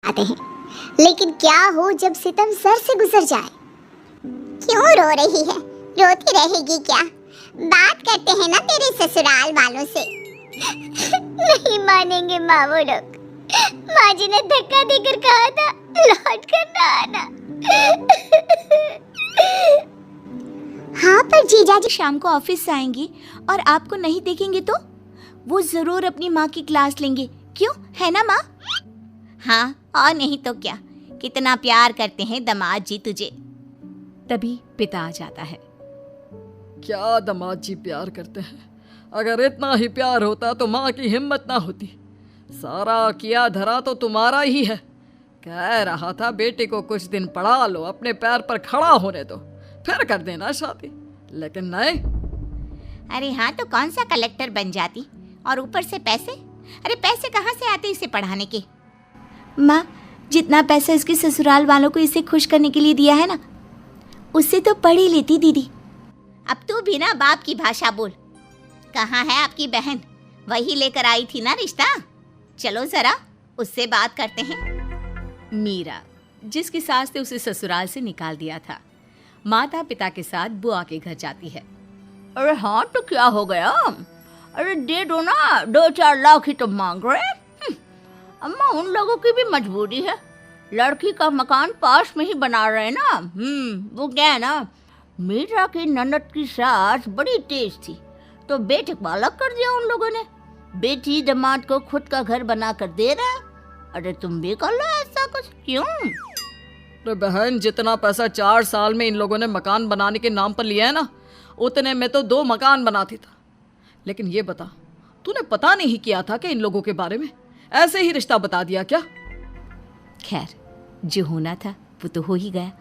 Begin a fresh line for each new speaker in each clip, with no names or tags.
आते हैं, लेकिन क्या हो जब सितम सर से गुजर जाए।
क्यों रो रही है? रोती रहेगी क्या? बात करते हैं ना तेरे ससुराल वालों से।
नहीं मानेंगे माँ वो लोग। माँ जी ने धक्का देकर कहा था लौट कर ना आना।
हाँ पर जीजा जी
शाम को ऑफिस से आएंगी और आपको नहीं देखेंगे तो वो जरूर अपनी माँ की क्लास लेंगे। क्यों, है ना माँ? हाँ, और नहीं तो क्या। कितना प्यार करते हैं दामाद जी तुझे। तभी पिता आ जाता है।
क्या दामाद जी प्यार करते हैं। अगर इतना ही प्यार होता तो माँ की हिम्मत ना होती। सारा किया धरा तो तुम्हारा ही है। कह रहा था बेटी को कुछ दिन पढ़ा लो, अपने पैर पर खड़ा होने दो, फिर कर देना शादी, लेकिन नहीं।
अरे हाँ, तो कौन सा कलेक्टर बन जाती, और ऊपर से पैसे। अरे पैसे कहाँ से आते इसे पढ़ाने के? माँ, जितना पैसा इसके ससुराल वालों को इसे खुश करने के लिए दिया है ना, उससे तो पढ़ ही लेती दीदी। अब तू भी ना बाप की भाषा बोल। कहाँ है आपकी बहन? वही लेकर आई थी ना रिश्ता। चलो जरा उससे बात करते हैं। मीरा, जिसकी सास ने उसे ससुराल से निकाल दिया था, माता पिता के साथ बुआ के घर जाती है। अरे हाँ, तो क्या हो गया? अरे दे दो ना, 2-4 लाख ही तो मांग रहे हैं। अम्मा, उन लोगों की भी मजबूरी है। लड़की का मकान पास में ही बना रहे हैं ना। वो क्या है ना, मीरा की ननद की सास बड़ी तेज थी, तो बेटे बालक कर दिया उन लोगों ने। बेटी दामाद को खुद का घर बना कर दे रहा है। अरे तुम भी कर लो ऐसा कुछ। क्यों?
अरे बहन, जितना पैसा 4 साल में इन लोगों ने मकान बनाने के नाम पर लिया है ना, उतने में तो 2 मकान बनाती था। लेकिन ये बता, तूने पता नहीं किया था कि इन लोगों के बारे में? ऐसे ही रिश्ता बता दिया क्या?
खैर, जो होना था वो तो हो ही गया।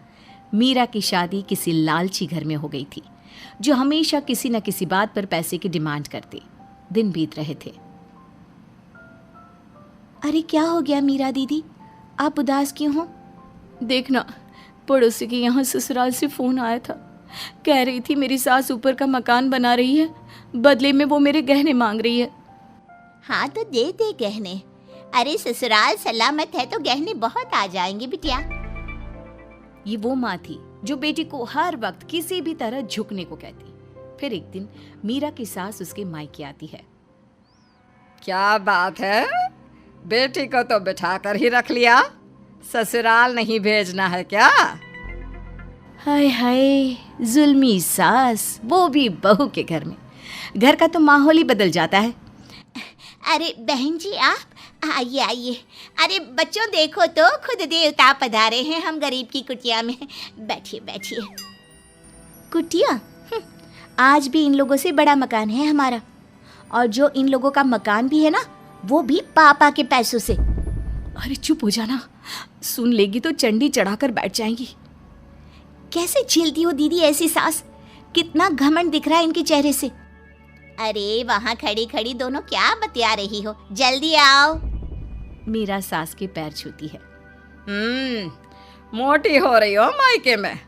मीरा की शादी किसी लालची घर में हो गई थी, जो हमेशा किसी न किसी बात पर पैसे की डिमांड करते। दिन बीत रहे थे। अरे क्या हो गया मीरा दीदी, आप उदास क्यों हो? देखना, पड़ोसी के यहाँ ससुराल से फोन आया था। कह रही थी मेरी सास ऊपर का मकान बना रही है, बदले में वो मेरे गहने मांग रही है। हाँ तो दे दे गहने। अरे ससुराल सलामत है तो गहने बहुत आ जाएंगे बिटिया। ये वो माँ थी जो बेटी को हर वक्त किसी भी तरह झुकने को कहती। फिर एक दिन मीरा की सास उसके मायके आती है।
क्या बात है, बेटी को तो बिठा कर ही रख लिया, ससुराल नहीं भेजना है क्या?
हाय हाय, जुल्मी सास, वो भी बहू के घर में। घर का तो माहौल ही बदल जाता है। अरे बहन जी, आप आइए आइए। अरे बच्चों देखो तो, खुद देवता पधारे हैं हम गरीब की कुटिया में। बैठिए बैठिए। कुटिया? आज भी इन लोगों से बड़ा मकान है हमारा, और जो इन लोगों का मकान भी है ना, वो भी पापा के पैसों से। अरे चुप हो जाना, सुन लेगी तो चंडी चढ़ाकर बैठ जाएंगी। कैसे झेलती हो दीदी ऐसी सास? कितना घमंड दिख रहा है इनके चेहरे से। अरे वहाँ खड़ी खड़ी दोनों क्या बतिया रही हो, जल्दी आओ। मीरा सास के पैर छूती है।
मोटी हो रही हो मायके में,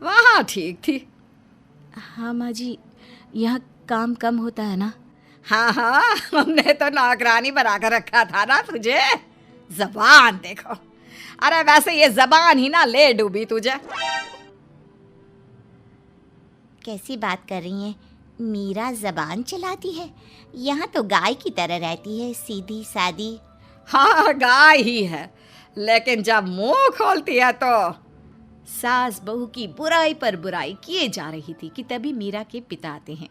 वहाँ ठीक थी।
हाँ माँ जी, यहाँ काम कम होता है ना।
हाँ हाँ, हमने तो नौकरानी बना कर रखा था ना तुझे। जबान देखो। अरे वैसे ये जबान ही ना ले डूबी तुझे।
कैसी बात कर रही हैं? मीरा जबान चलाती है? यहाँ तो गाय की तरह रहती है, सीधी सादी।
हाँ, गाय ही है, लेकिन जब मुंह खोलती है तो।
सास बहू की बुराई पर बुराई किए जा रही थी कि तभी मीरा के पिता आते हैं।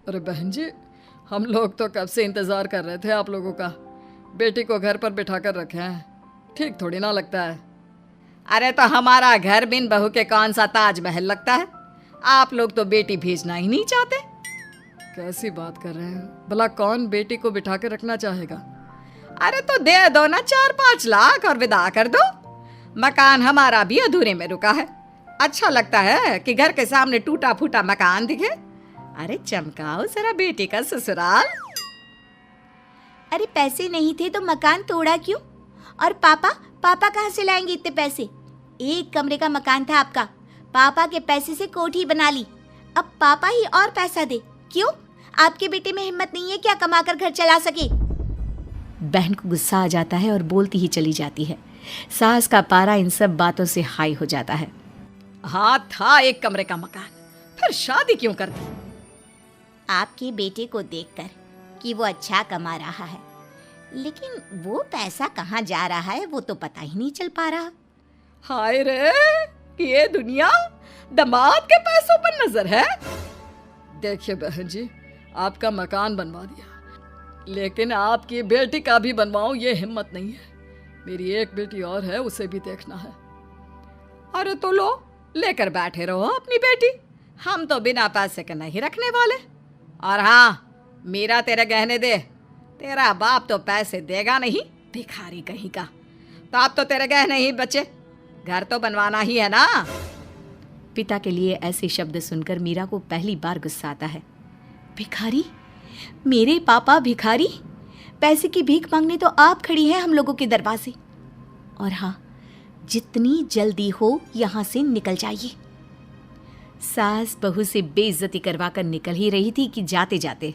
अरे बहन जी, हम लोग तो कब से इंतजार कर रहे थे आप लोगों का। बेटी को घर पर बिठा कर रखे हैं, ठीक थोड़ी ना लगता है। अरे तो हमारा घर बिन बहू के कौन सा ताजमहल लगता है? आप लोग तो बेटी भेजना ही नहीं चाहते। कैसी बात कर रहे हैं? भला कौन बेटी को बिठा कर रखना चाहेगा? अरे तो दे दो ना 4-5 लाख और विदा कर दो। मकान हमारा भी अधूरे में रुका है। अच्छा लगता है कि घर के सामने टूटा फूटा मकान दिखे। अरे चमकाओ जरा बेटी का ससुराल।
अरे पैसे नहीं थे तो मकान तोड़ा क्यों? और पापा कहाँ से लाएंगे इतने पैसे? एक कमरे का मकान था आपका, पापा के पैसे से कोठी बना ली। अब पापा ही और पैसा दे। क्यों? आपके बेटे में हिम्मत नहीं है क्या कमाकर घर चला सके? बहन को गुस्सा आ जाता है और बोलती ही चली जाती है। सास का पारा इन सब बातों से हाई हो जाता है।
हाँ, था एक कमरे का मकान, फिर शादी क्यों कर दी?
आपके बेटे को देखकर कि वो अच्छा कमा रहा है, लेकिन वो पैसा कहाँ जा रहा है वो तो पता ही नहीं चल पा रहा।
हाय रे, ये दुनिया दामाद के पैसों पर नजर है। देखिए बहन जी, आपका मकान बनवा दिया, लेकिन आपकी बेटी का भी बनवाऊं ये हिम्मत नहीं है। मेरी एक बेटी और है, उसे भी देखना है। अरे तो लो, लेकर बैठे रहो अपनी बेटी, हम तो बिना पैसे के नहीं रखने वाले। और हाँ, मीरा तेरे गहने दे, तेरा बाप तो पैसे देगा नहीं, भिखारी कहीं का। तो अब तो तेरे गहने ही बचे, घर तो बनवाना ही है ना।
पिता के लिए ऐसे शब्द सुनकर मीरा को पहली बार गुस्सा आता है। भिखारी? मेरे पापा भिखारी? पैसे की भीख मांगने तो आप खड़ी हैं हम लोगों के दरवाजे। और हाँ, जितनी जल्दी हो यहाँ से निकल जाइए। सास बहू से बेइज्जती करवा कर निकल ही रही थी कि जाते जाते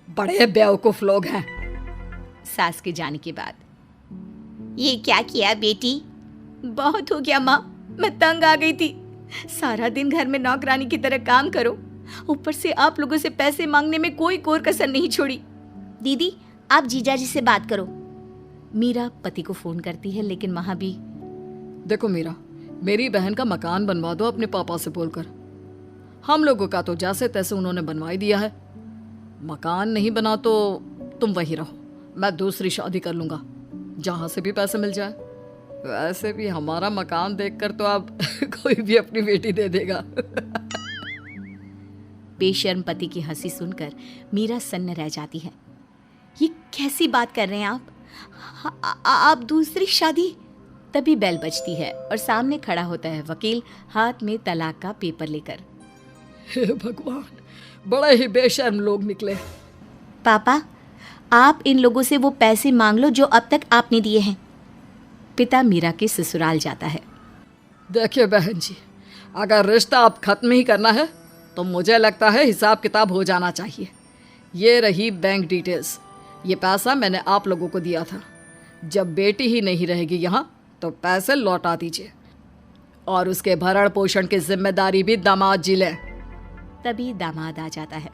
बड़े बेवकूफ लोग हैं।
सास के जाने के बाद, ये क्या किया बेटी? बहुत हो गया माँ, मैं तंग आ गई थी। सारा दिन घर में नौकरानी की तरह काम करो, ऊपर से आप लोगों से पैसे मांगने में कोई कोर कसर नहीं छोड़ी। दीदी, आप जीजाजी से बात करो। मीरा पति को फोन करती है, लेकिन वहां भी
देखो मीरा, मेरी बहन का मकान बनवा दो अपने पापा से बोलकर। हम लोगों का तो जैसे तैसे उन्होंने बनवा ही दिया है। मकान नहीं बना तो तुम वही रहो, मैं दूसरी शादी कर लूंगा, जहां से भी पैसे मिल जाए। वैसे भी हमारा मकान देखकर तो अब कोई भी अपनी बेटी दे देगा।
बेशर्म पति की हंसी सुनकर मीरा सन्न रह जाती है। ये कैसी बात कर रहे हैं आप? आप दूसरी शादी? तभी बेल बजती है और सामने खड़ा होता है वकील, हाथ में तलाक का पेपर लेकर।
हे भगवान, बड़े ही बेशर्म लोग निकले।
पापा, आप इन लोगों से वो पैसे मांग लो जो अब तक आपने दिए हैं। पिता मीरा के ससुराल जाता है।
देखिए बहन जी, अगर रिश्ता अब खत्म ही करना है तो मुझे लगता है हिसाब किताब हो जाना चाहिए। ये रही बैंक डिटेल्स, ये पैसा मैंने आप लोगों को दिया था। जब बेटी ही नहीं रहेगी यहाँ तो पैसे लौटा दीजिए, और उसके भरण पोषण की जिम्मेदारी भी दामाद जी ले।
तभी दामाद आ जाता है।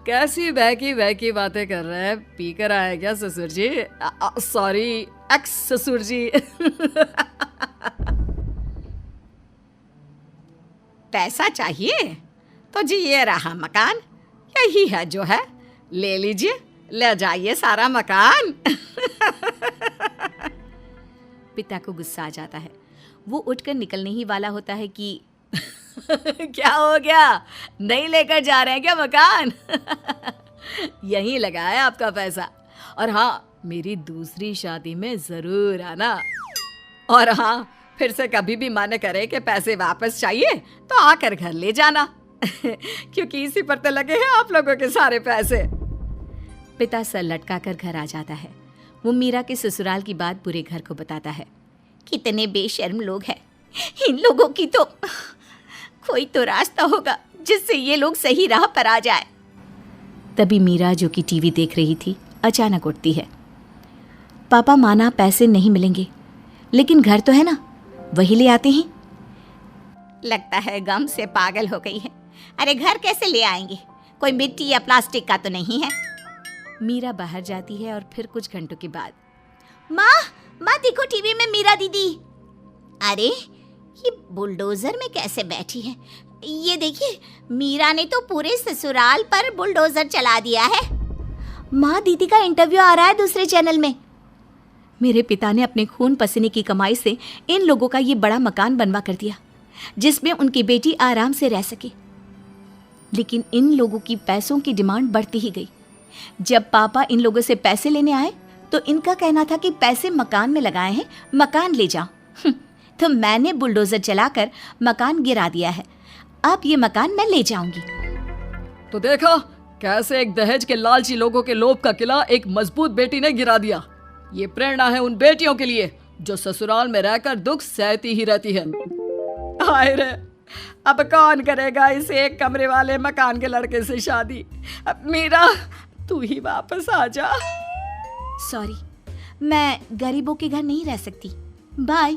कैसी बहकी बातें कर रहे हैं, पीकर आए क्या ससुर जी? सॉरी, एक्स ससुर जी। पैसा चाहिए तो जी ये रहा मकान, यही है जो है, ले लीजिए, ले जाइए सारा मकान।
पिता को गुस्सा आ जाता है। वो उठकर निकलने ही वाला होता है कि क्या हो गया, नहीं लेकर जा रहे हैं क्या मकान? यहीं लगा है आपका पैसा, और हाँ, मेरी दूसरी शादी में जरूर आना। और हाँ, फिर से कभी भी मन करे कि पैसे वापस चाहिए तो आकर घर ले जाना, क्योंकि इसी पर तो लगे हैं आप लोगों के सारे पैसे। पिता सर लटका कर घर आ जाता है। वो मीरा के ससुराल की बात पूरे घर को बताता है। कितने बेशर्म लोग हैं, इन लोगों की तो कोई तो रास्ता होगा जिससे ये लोग सही राह पर आ जाए। तभी मीरा, जो कि टीवी देख रही थी, अचानक उठती है। पापा, माना पैसे नहीं मिलेंगे, लेकिन घर तो है ना, वही ले आते हैं। लगता है गम से पागल हो गई है। अरे घर कैसे ले आएंगे, कोई मिट्टी या प्लास्टिक का तो नहीं है। मीरा बाहर जाती है और फिर कुछ घंटों के बाद, माँ देखो टीवी में मीरा दीदी। अरे ये बुलडोजर में कैसे बैठी है? ये देखिए, मीरा ने तो पूरे ससुराल पर बुलडोजर चला दिया है। माँ, दीदी का इंटरव्यू आ रहा है दूसरे चैनल में। मेरे पिता ने अपने खून पसीने की कमाई से इन लोगों का ये बड़ा मकान बनवा कर दिया, जिसमें उनकी बेटी आराम से रह सके। लेकिन इन लोगों की पैसों की डिमांड बढ़ती ही गई। जब पापा इन लोगों से पैसे लेने आए तो इनका कहना था कि पैसे मकान में लगाए हैं, मकान ले जाओ। तो मैंने बुलडोजर चलाकर मकान गिरा दिया है। अब ये मकान मैं ले जाऊंगी।
तो देखा कैसे एक दहेज के लालची लोगों के लोभ का किला एक मजबूत बेटी ने गिरा दिया। ये प्रेरणा है उन बेटियों के लिए जो ससुराल में रहकर दुख सहती ही रहती है। हाय रे, अब कौन करेगा इस एक कमरे वाले मकान के लड़के से शादी? अब मीरा, तू ही वापस आ जा।
सॉरी, मैं गरीबों के घर नहीं रह सकती, बाय।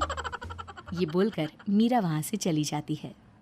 ये बोलकर मीरा वहां से चली जाती है।